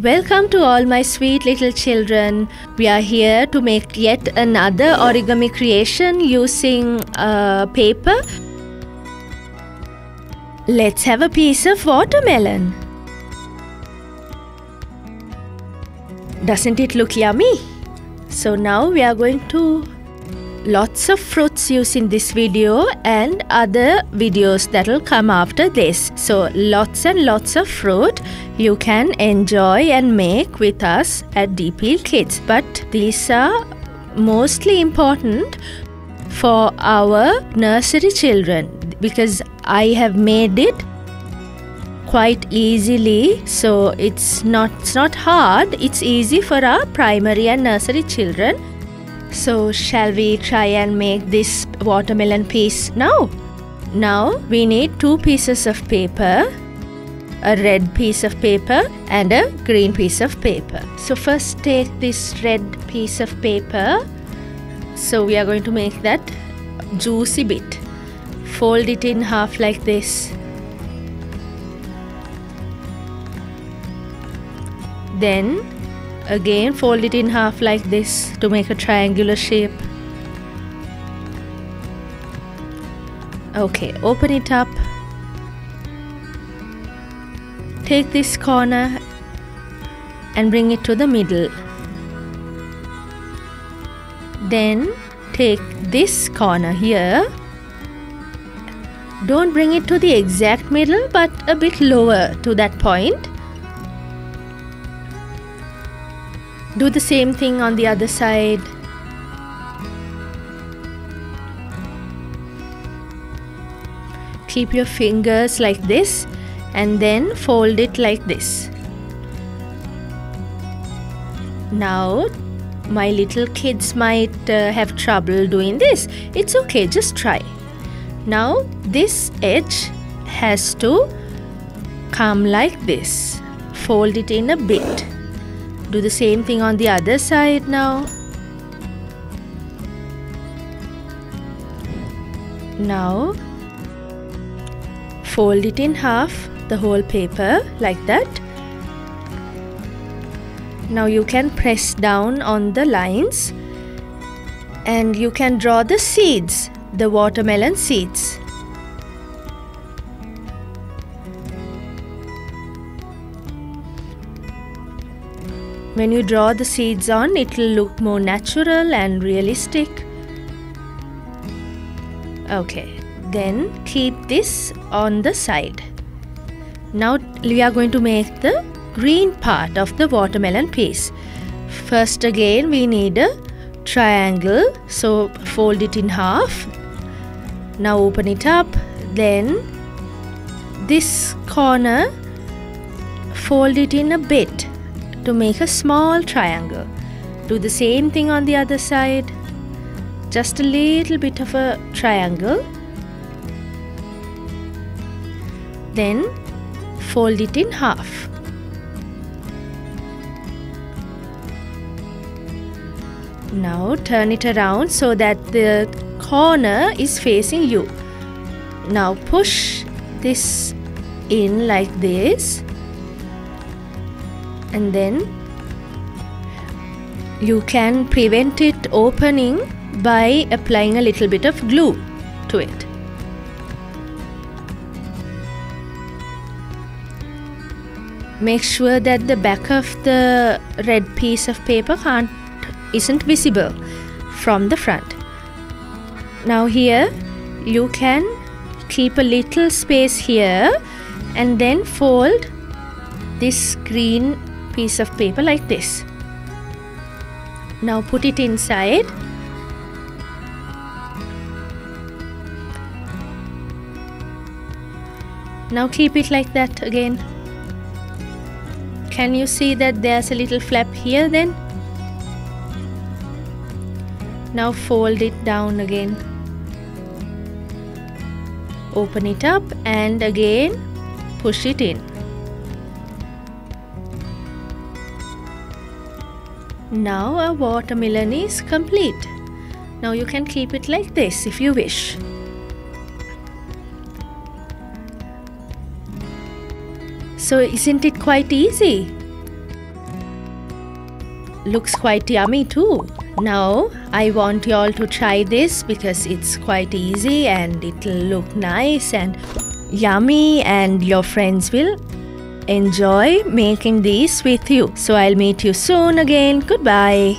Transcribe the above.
Welcome to all my sweet little children. We are here to make yet another origami creation using paper. Let's have a piece of watermelon. Doesn't it look yummy? So now we are going to lots of fruits using this video and other videos that will come after this. So lots and lots of fruit you can enjoy and make with us at DPL Kids. But these are mostly important for our nursery children because I have made it quite easily, so it's not hard. It's easy for our primary and nursery children. So shall we try and make this watermelon piece now? Now we need two pieces of paper, a red piece of paper and a green piece of paper. So first take this red piece of paper. So we are going to make that juicy bit. Fold it in half like this. Then again fold it in half like this to make a triangular shape. Okay, open it up. Take this corner and bring it to the middle. Then take this corner here. Don't bring it to the exact middle, but a bit lower to that point. Do the same thing on the other side. Keep your fingers like this and then fold it like this. Now, my little kids might have trouble doing this. It's okay, just try. Now, this edge has to come like this. Fold it in a bit. Do the same thing on the other side now. Now, fold it in half, the whole paper, like that. Now you can press down on the lines and you can draw the seeds, the watermelon seeds. When you draw the seeds on, it will look more natural and realistic. Okay, then keep this on the side. Now we are going to make the green part of the watermelon piece. First again we need a triangle, so fold it in half. Now open it up. Then this corner, fold it in a bit to make a small triangle. Do the same thing on the other side. Just a little bit of a triangle. Then fold it in half. Now turn it around so that the corner is facing you. Now push this in like this. And then you can prevent it opening by applying a little bit of glue to it. Make sure that the back of the red piece of paper isn't visible from the front. Now here you can keep a little space here and then fold this green piece of paper like this. Now put it inside. Now keep it like that again. Can you see that there's a little flap here then? Now fold it down again. Open it up and again push it in. Now our watermelon is complete. Now you can keep it like this if you wish. So isn't it quite easy? looks quite yummy too. Now I want you all to try this because it's quite easy and it'll look nice and yummy, and your friends will enjoy making these with you. So I'll meet you soon again. Goodbye.